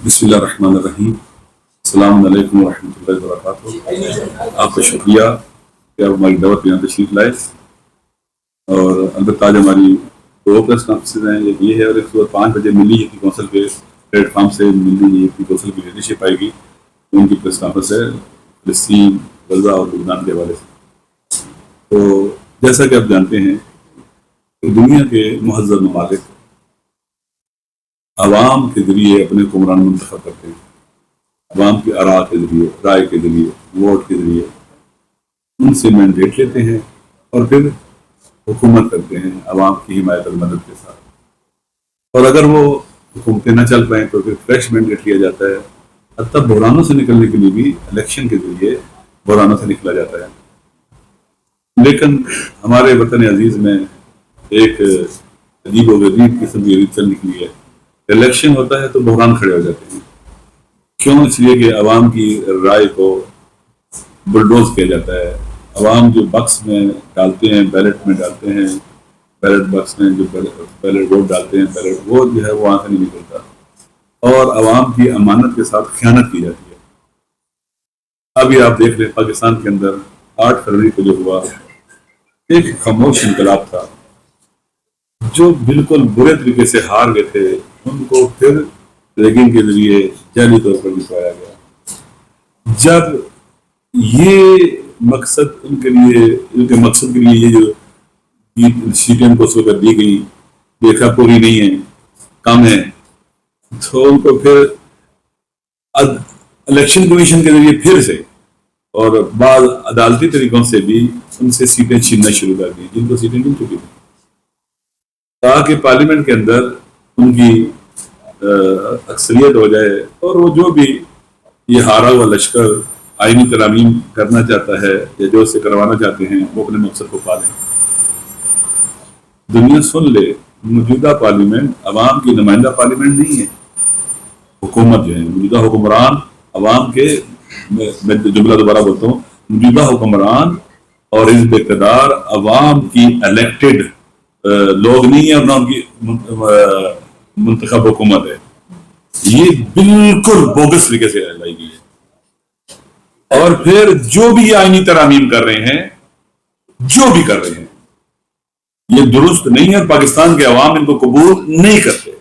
بسم اللہ الرحمن الرحیم. السلام علیکم ورحمۃ اللہ وبرکاتہ. آپ کا شکریہ کہ آپ ہماری دعوت یہاں تشریف لائے. اور البتہ آج ہماری دو پریس کانفرنسز ہیں، ایک یہ ہے اور ایک صبح 5 بجے ملی یقین کونسل کے پلیٹ فارم سے ملی یقین کونسل کی لیڈرشپ آئے گی. ان کی پریس کانفرنس ہے فلسطین، غزہ اور لبنان کے حوالے سے. تو جیسا کہ آپ جانتے ہیں کہ دنیا کے مہذب ممالک عوام کے ذریعے اپنے حکمران منتخب کرتے ہیں. عوام کی آراء کے ذریعے، رائے کے ذریعے، ووٹ کے ذریعے ان سے مینڈیٹ لیتے ہیں اور پھر حکومت کرتے ہیں عوام کی حمایت اور مدد کے ساتھ. اور اگر وہ حکومتیں نہ چل پائیں تو پھر فریش مینڈیٹ لیا جاتا ہے. حتیٰ بحرانوں سے نکلنے کے لیے بھی الیکشن کے ذریعے بحرانوں سے نکلا جاتا ہے. لیکن ہمارے وطن عزیز میں ایک عجیب و غریب قسم کی ریت چل نکلی ہے. الیکشن ہوتا ہے تو بحران کھڑے ہو جاتے ہیں. کیوں؟ اس لیے کہ عوام کی رائے کو بلڈوز کیا جاتا ہے. عوام جو بکس میں ڈالتے ہیں، بیلٹ میں ڈالتے ہیں، بیلٹ بکس میں جو بیلٹ ووٹ ڈالتے ہیں، بیلٹ وہ جو ہے وہ وہاں سے نہیں نکلتا اور عوام کی امانت کے ساتھ خیانت کی جاتی ہے. ابھی آپ دیکھ لیں پاکستان کے اندر 8 فروری کو جو ہوا ایک خاموش انقلاب تھا. جو بالکل برے طریقے سے ہار گئے تھے ان کو پھر ریگنگ کے ذریعے جعلی طور پر جتوایا گیا. جب یہ مقصد ان کے مقصد کے لیے یہ جو سیٹیں ان کو اس وقت دی گئی دیکھا پوری نہیں ہے، کم ہے، تو ان کو پھر الیکشن کمیشن کے ذریعے پھر سے اور بعض عدالتی طریقوں سے بھی ان سے سیٹیں چھیننا شروع کر دی جن کو سیٹیں مل چکی تھیں، تاکہ پارلیمنٹ کے اندر ان کی اکثریت ہو جائے اور وہ جو بھی یہ ہارا ہوا لشکر آئینی ترامیم کرنا چاہتا ہے یا جو اسے کروانا چاہتے ہیں وہ اپنے مقصد کو پا لیں. دنیا سن لے، موجودہ پارلیمنٹ عوام کی نمائندہ پارلیمنٹ نہیں ہے. حکومت جو ہے موجودہ حکمران عوام کے، میں جملہ دوبارہ بولتا ہوں، موجودہ حکمران اور حزب اقتدار عوام کی الیکٹڈ لوگ نہیں ہے اور نہ ان کی منتخب حکومت ہے. یہ بالکل بوگس طریقے سے لائی گئی ہے. اور پھر جو بھی آئینی ترامیم کر رہے ہیں، جو بھی کر رہے ہیں، یہ درست نہیں ہے. پاکستان کے عوام ان کو قبول نہیں کرتے.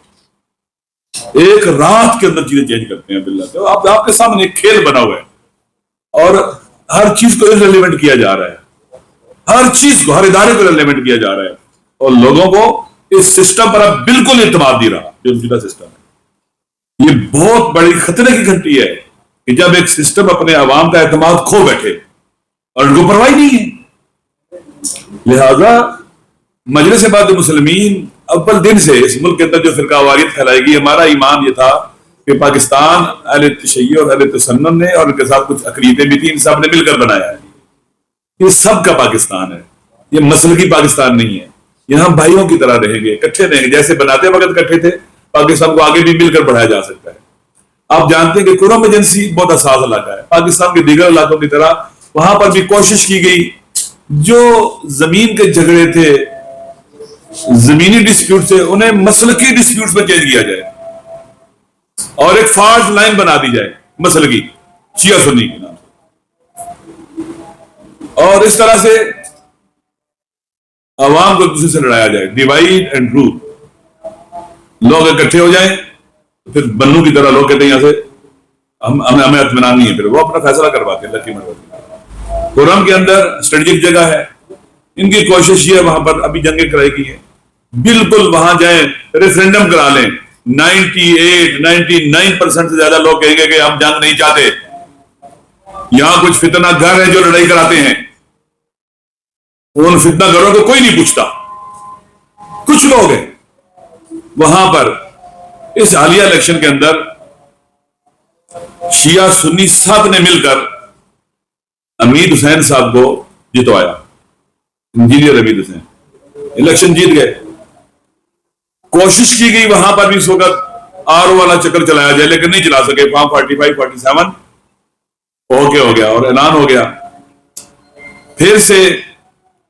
ایک رات کے اندر چیزیں چینج کرتے ہیں. باللہ آپ کے سامنے ایک کھیل بنا ہوا ہے اور ہر چیز کو ریلیونٹ کیا جا رہا ہے. ہر چیز کو، ہر ادارے کو ریلیونٹ کیا جا رہا ہے اور لوگوں کو اس سسٹم پر اب بالکل اعتماد نہیں رہا جو موجودہ سسٹم ہے. یہ بہت بڑی خطرے کی گھنٹی ہے کہ جب ایک سسٹم اپنے عوام کا اعتماد کھو بیٹھے اور ان کو پرواہ نہیں ہے. لہذا مجلس اتحاد المسلمین اول دن سے اس ملک کے اندر جو فرقہ واریت پھیلائے گی، ہمارا ایمان یہ تھا کہ پاکستان اہل تشیع اور اہل تسنن نے اور ان کے ساتھ کچھ عقیدے بھی تھیں، ان سب نے مل کر بنایا ہے. یہ سب کا پاکستان ہے، یہ مسلکی پاکستان نہیں ہے. یہاں بھائیوں کی طرح رہیں گے، اکٹھے رہیں گے. جیسے بناتے وقت اکٹھے تھے، پاکستان کو آگے بھی مل کر بڑھایا جا سکتا ہے. آپ جانتے ہیں کہ قرم ایجنسی بہت حساس علاقہ ہے. پاکستان کے دیگر علاقوں کی طرح وہاں پر بھی کوشش کی گئی جو زمین کے جھگڑے تھے، زمینی ڈسپیوٹ سے انہیں مسلکی ڈسپیوٹ میں چینج کیا جائے اور ایک فالٹ لائن بنا دی جائے مسلکی شیعہ سنی کے نام سے، اور اس طرح سے عوام کو دوسرے سے لڑایا جائے. Divide and rule. لوگ اکٹھے ہو جائیں پھر بنو کی طرح لوگ کہتے ہیں یہاں سے ہمیں اطمینان نہیں ہے، پھر وہ اپنا فیصلہ کرواتے ہیں. لکی مرواتی قرآن کے اندر اسٹریٹجک جگہ ہے. ان کی کوشش یہ ہے وہاں پر ابھی جنگیں کرائی گئی ہیں، بالکل وہاں جائیں ریفرینڈم کرا لیں. 99% سے زیادہ لوگ کہیں گے کہ ہم جنگ نہیں چاہتے. یہاں کچھ فتنہ گھر ہیں جو لڑائی کراتے ہیں، ان فتنہ گھروں کو کوئی نہیں پوچھتا. کچھ لوگ ہیں وہاں پر. اس حالیہ الیکشن کے اندر شیعہ سنی سب نے مل کر امید حسین صاحب کو جتوایا. انجینئر امید حسین الیکشن جیت گئے. کوشش کی گئی وہاں پر بھی اس وقت آر والا چکر چلایا جائے لیکن نہیں چلا سکے. فارم 45 47 ہو گیا اور اعلان ہو گیا. پھر سے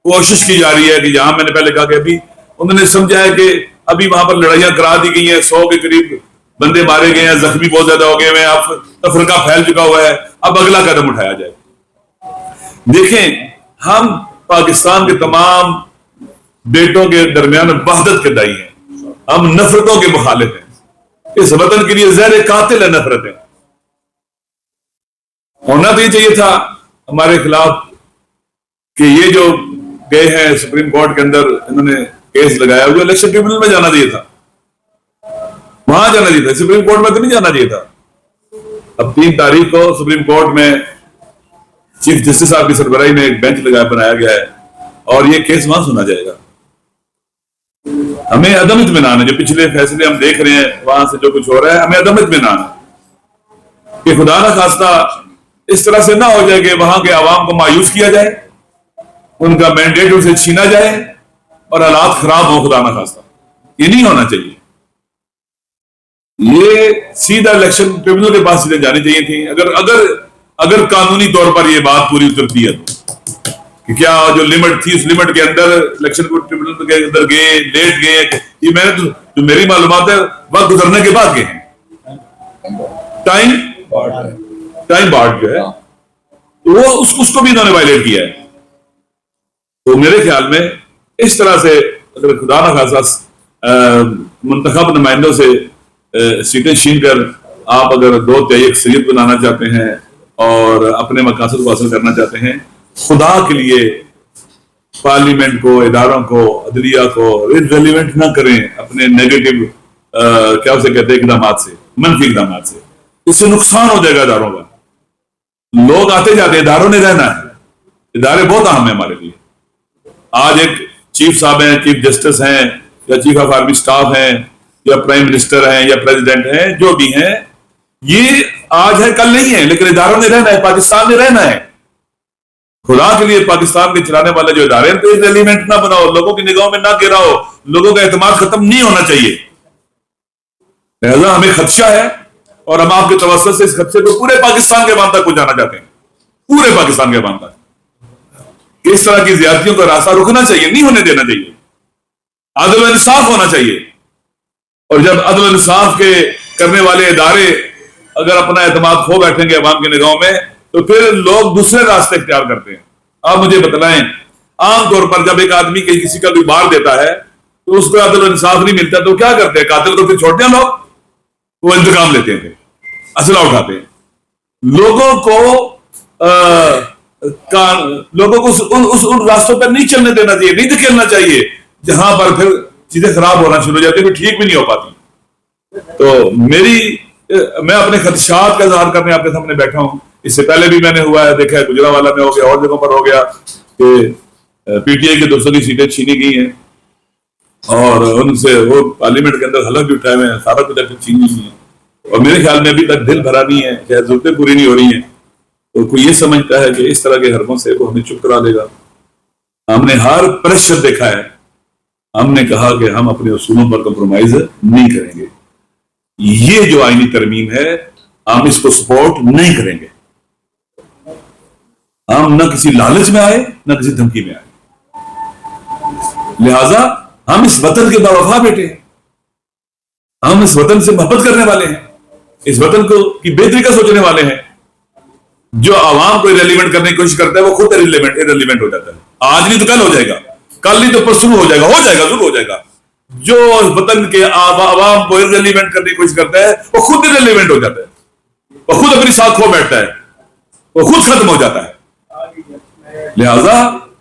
کوشش کی جا رہی ہے کہ جہاں میں نے پہلے کہا کہ ابھی انہوں نے سمجھا ہے کہ ابھی وہاں پر لڑائیاں کرا دی گئی ہیں، 100 کے قریب بندے مارے گئے ہیں, زخمی بہت زیادہ ہو گئے ہیں, اب تفرقہ پھیل چکا ہوا ہے, اب اگلا قدم اٹھایا جائے. دیکھیں, ہم پاکستان کے تمام بیٹوں کے درمیان وحدت کے دائی ہیں, ہم نفرتوں کے مخالف ہیں. اس وطن کے لیے زہر قاتل ہے نفرتیں. ہونا تو یہ چاہیے تھا ہمارے خلاف کہ یہ جو گئے ہیں سپریم کورٹ کے اندر, انہوں نے کیس لگایا ہوا, الیکشن ٹریبونل میں جانا چاہیے تھا, وہاں جانا چاہیے تھا, سپریم کورٹ میں تو نہیں جانا چاہیے تھا. اب 3 تاریخ کو سپریم کورٹ میں چیف جسٹس صاحب کی سربراہی میں ایک بینچ بنایا گیا ہے اور یہ کیس وہاں سنا جائے گا. ہمیں عدم اطمینان ہے, جو پچھلے فیصلے ہم دیکھ رہے ہیں وہاں سے جو کچھ ہو رہا ہے, ہمیں عدم اطمینان ہے کہ خدا نہ خواستہ اس طرح سے نہ ہو جائے کہ وہاں کے عوام کو مایوس کیا جائے, ان کا مینڈیٹ ان سے چھینا جائے اور حالات خراب ہو. خدا نہ خواستہ یہ نہیں ہونا چاہیے. یہ سیدھا الیکشن ٹریبونل کے پاس سیدھے جانی چاہیے تھی اگر قانونی طور پر یہ بات پوری اترتی ہے کہ کیا جو لمٹ تھی اس لمٹ کے اندر الیکشن ٹریبونل کے اندر گئے, لیٹ گئے. یہ میں نے جو میری معلومات ہے وقت گزرنے کے بعد گئے ہیں, ٹائم بارڈ جو ہے وہ اس کو بھی انہوں نے وائلیٹ کیا ہے. تو میرے خیال میں اس طرح سے اگر خدا نہ خاصا منتخب نمائندوں سے سیٹیں چھین کر آپ اگر 2/3 اکثریت بنانا چاہتے ہیں اور اپنے مقاصد کو حاصل کرنا چاہتے ہیں, خدا کے لیے پارلیمنٹ کو, اداروں کو, عدلیہ کو ریلیونٹ نہ کریں اپنے نیگیٹو کیا اسے کہتے ہیں اقدامات سے, منفی اقدامات سے. اس سے نقصان ہو جائے گا اداروں کا. لوگ آتے جاتے ہیں, اداروں نے رہنا ہے, ادارے بہت اہم ہیں ہمارے لیے. آج ایک چیف صاحب ہیں, چیف جسٹس ہیں, یا چیف آف آرمی سٹاف ہیں, یا پرائم منسٹر ہیں, یا پریزیڈنٹ ہیں, جو بھی ہیں, یہ آج ہے کل نہیں ہے, لیکن اداروں نے رہنا ہے, پاکستان نے رہنا ہے. خدا کے لیے پاکستان کے چلانے والے جو ادارے ہیں تو ریلیونٹ نہ بناؤ, لوگوں کی نگاہوں میں نہ گراؤ, لوگوں کا اعتماد ختم نہیں ہونا چاہیے. لہذا ہمیں خدشہ ہے اور ہم آپ کے توسط سے اس خدشے کو پورے پاکستان کے عوام تک پہنچانا چاہتے ہیں, پورے پاکستان کے عوام تک. اس طرح کی زیادتیوں کا راستہ رکنا چاہیے, نہیں ہونے دینا چاہیے. عدل و انصاف ہونا چاہیے. اور جب عدل و انصاف کے کرنے والے ادارے اگر اپنا اعتماد کھو بیٹھیں گے عوام کی نگاہوں میں تو پھر لوگ دوسرے راستے اختیار کرتے ہیں. آپ مجھے بتلائیں, عام طور پر جب ایک آدمی کسی کا کوئی بار دیتا ہے تو اس کو عدل و انصاف نہیں ملتا تو کیا کرتے ہیں, قاتل کو پھر چھوڑتے ہیں, لوگ وہ انتقام لیتے ہیں, اسلحہ اٹھاتے ہیں. لوگوں کو ان راستوں پر نہیں چلنے دینا چاہیے, نہیں دھکیلنا چاہیے جہاں پر پھر چیزیں خراب ہونا شروع ہو جاتی ہیں, پھر ٹھیک بھی نہیں ہو پاتی. تو میں اپنے خدشات کا اظہار کرنے آپ کے سامنے بیٹھا ہوں. اس سے پہلے بھی میں نے ہوا ہے, دیکھا ہے گجرانوالہ میں ہو گیا, اور جگہوں پر ہو گیا کہ پی ٹی آئی کے 200 کی سیٹیں چھینی گئی ہیں اور ان سے وہ پارلیمنٹ کے اندر حلف بھی اٹھائے ہوئے ہیں, سارا کچھ چھینی گئی ہیں. اور میرے خیال میں ابھی تک دل بھرا نہیں ہے, شاید ضرورتیں پوری نہیں ہو رہی ہیں. تو کوئی یہ سمجھتا ہے کہ اس طرح کے حرفوں سے وہ ہمیں چپ کرا لے گا. ہم نے ہر پریشر دیکھا ہے, ہم نے کہا کہ ہم اپنے اصولوں پر کمپرومائز نہیں کریں گے. یہ جو آئینی ترمیم ہے ہم اس کو سپورٹ نہیں کریں گے. ہم نہ کسی لالچ میں آئے نہ کسی دھمکی میں آئے. لہذا ہم اس وطن کے باوفا بیٹے ہیں, ہم اس وطن سے محبت کرنے والے ہیں, اس وطن کی بہتری کا سوچنے والے ہیں. جو عوام کو ریلیونٹ کرنے کی کوشش کرتا ہے وہ خود ریلیونٹ ہو جاتا ہے. آج نہیں تو کل ہو جائے گا, کل نہیں تو پرسوں ہو جائے گا, ضرور ہو جائے گا. جو وطن کے عوام کو ریلیونٹ کرنے کی کوشش کرتا ہے وہ خود ریلیونٹ ہو جاتا ہے, وہ خود اپنی ساتھ کھو بیٹھتا ہے, وہ خود ختم ہو جاتا ہے. لہذا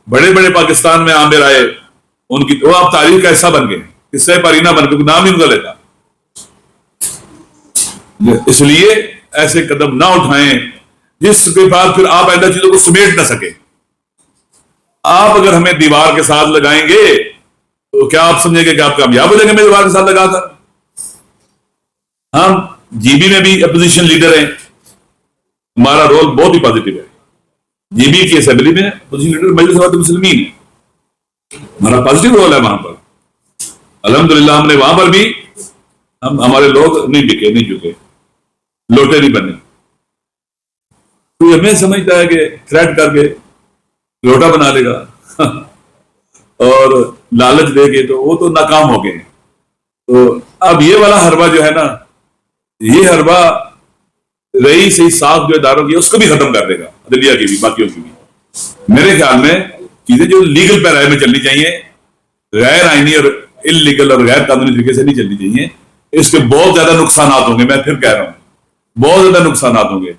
بڑے بڑے پاکستان میں عامر آئے, ان کی وہ آپ تاریخ کا حصہ بن گئے, قصہ پرینہ بن گئے, نام ہی ان کا لیتا. اس لیے ایسے قدم نہ اٹھائیں جس کے بعد پھر آپ آئندہ چیزوں کو سمیٹ نہ سکیں. آپ اگر ہمیں دیوار کے ساتھ لگائیں گے تو کیا آپ سمجھیں گے کہ آپ کامیاب ہو جائیں گے میں دیوار کے ساتھ لگا کر؟ ہم جی بی میں بھی اپوزیشن لیڈر ہیں, ہمارا رول بہت ہی پازیٹو ہے. جی بی کی اسمبلی میں اپوزیشن لیڈر مجلس اتحاد المسلمین ہے, ہمارا پازیٹو رول ہے وہاں پر. الحمدللہ ہم نے وہاں پر بھی ہمارے لوگ نہیں بکے, نہیں جھکے, لوٹے نہیں بنے. تو ہمیں سمجھتا ہے کہ تھریٹ کر کے لوٹا بنا لے گا اور لالچ دے گے تو وہ تو ناکام ہو گئے. تو اب یہ والا حربہ جو ہے نا یہ حربہ رئی سے صاف جو اداروں کی اس کو بھی ختم کر دے گا، عدلیہ کی بھی، باقیوں کی بھی۔ میرے خیال میں چیزیں جو لیگل پیرائے میں چلنی چاہیے، غیر آئینی اور انلیگل اور غیر قانونی طریقے سے نہیں چلنی چاہیے۔ اس کے بہت زیادہ نقصانات ہوں گے، میں پھر کہہ رہا ہوں بہت زیادہ نقصانات ہوں گے۔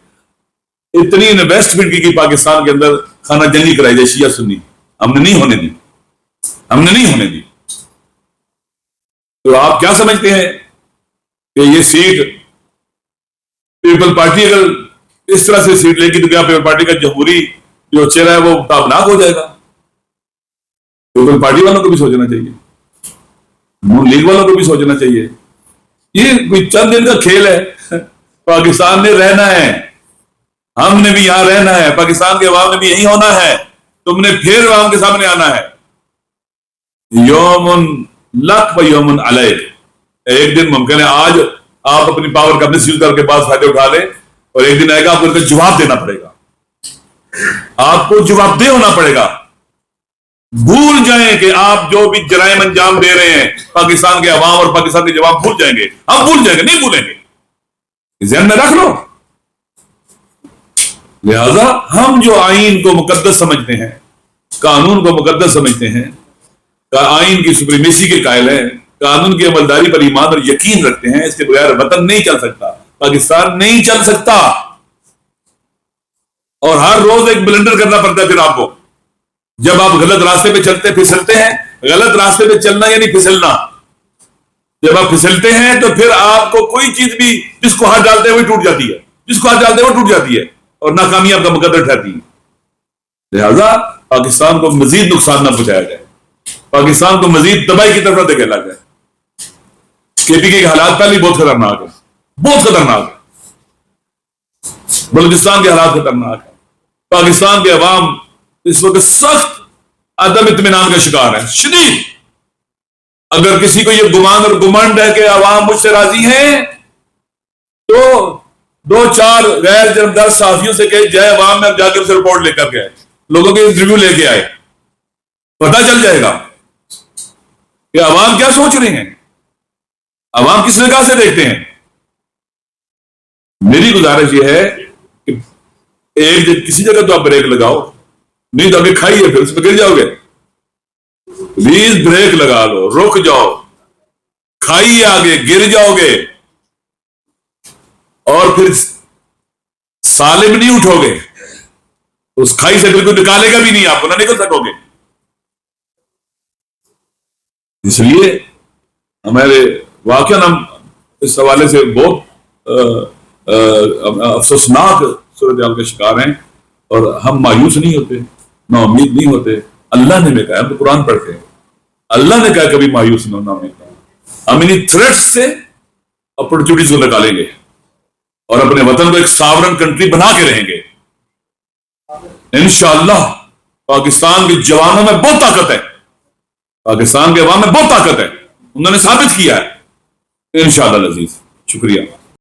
اتنی انویسٹمنٹ کی پاکستان کے اندر خانہ جنگی کرائی جائے شیعہ سنی، ہم نے نہیں ہونے دی، ہم نے نہیں ہونے دی۔ تو آپ کیا سمجھتے ہیں کہ یہ سیٹ پیپل پارٹی اگر اس طرح سے سیٹ لے گی تو کیا پیپل پارٹی کا جمہوری جو چہرہ ہے وہ تابناک ہو جائے گا؟ پیپل پارٹی والوں کو بھی سوچنا چاہیے، نون لیگ والوں کو بھی سوچنا چاہیے۔ یہ کوئی چند دن کا کھیل ہے، پاکستان نے رہنا ہے، ہم نے بھی یہاں رہنا ہے، پاکستان کے عوام نے بھی یہی ہونا ہے، تم نے پھر عوام کے سامنے آنا ہے۔ یومن لک و یومن علیہ، ایک دن ممکن ہے آج آپ اپنی پاور کا مس یوز کر کے بعض فائدے اٹھا لیں، اور ایک دن آئے گا آپ کو ان کا جواب دینا پڑے گا، آپ کو جواب دہ ہونا پڑے گا۔ بھول جائیں کہ آپ جو بھی جرائم انجام دے رہے ہیں پاکستان کے عوام اور پاکستان کے جواب بھول جائیں گے، ہم بھول جائیں گے، نہیں بھولیں گے، ذہن میں رکھ لو۔ لہذا ہم جو آئین کو مقدس سمجھتے ہیں، قانون کو مقدس سمجھتے ہیں، آئین کی سپریمیسی کے قائل ہیں، قانون کی عملداری پر ایمان اور یقین رکھتے ہیں، اس کے بغیر وطن نہیں چل سکتا، پاکستان نہیں چل سکتا۔ اور ہر روز ایک بلنڈر کرنا پڑتا ہے پھر آپ کو، جب آپ غلط راستے پہ چلتے پھسلتے ہیں۔ غلط راستے پہ چلنا یعنی پھسلنا، جب آپ پھسلتے ہیں تو پھر آپ کو کوئی چیز بھی جس کو ہاتھ ڈالتے ہیں وہ ٹوٹ جاتی ہے، جس کو ہاتھ ڈالتے ہیں وہ ٹوٹ جاتی ہے اور ناکامی آپ کا مقدر ٹھہرتی ہے۔ لہذا پاکستان کو مزید نقصان نہ پہنچایا جائے، پاکستان کو مزید تباہی کی طرف نہ دھکیلا جائے۔ کے پی کے حالات پہلے بہت خطرناک ہیں، بہت خطرناک ہے، بلوچستان کے حالات خطرناک ہیں۔ پاکستان کے عوام اس وقت سخت عدم اطمینان کا شکار ہے، شدید۔ اگر کسی کو یہ گمان اور گمنڈ ہے کہ عوام مجھ سے راضی ہیں تو دو چار غیر جانبدار صحافیوں سے کہ جائے عوام میں جا کے اسے رپورٹ لے کر کے آئے، لوگوں کے انٹرویو لے کے آئے، پتہ چل جائے گا کہ عوام کیا سوچ رہے ہیں، عوام کس نگاہ سے دیکھتے ہیں۔ میری گزارش یہ ہے کہ ایک کسی جگہ تو آپ بریک لگاؤ، نہیں تو ابھی کھائیے پھر اس پہ گر جاؤ گے۔ پلیز بریک لگا لو، رک جاؤ، کھائیے آگے، گر جاؤ گے اور پھر سالم نہیں اٹھو گے، اس کھائی سے بالکل نکالے گا بھی نہیں، آپ کو نہ نکل سکو گے۔ اس لیے ہمارے واقعہ ہم اس حوالے سے بہت افسوسناک صورتحال کا شکار ہیں، اور ہم مایوس نہیں ہوتے، نا امید نہیں ہوتے۔ اللہ نے بھی کہا، ہم تو قرآن پڑھتے ہیں، اللہ نے کہا کبھی مایوس نہ ہونا، ہم انہی تھریٹس سے اپرچونیٹیز کو نکالیں گے اور اپنے وطن کو ایک ساورن کنٹری بنا کے رہیں گے انشاءاللہ۔ پاکستان کے جوانوں میں بہت طاقت ہے، پاکستان کے عوام میں بہت طاقت ہے، انہوں نے ثابت کیا ہے انشاءاللہ العزیز۔ شکریہ۔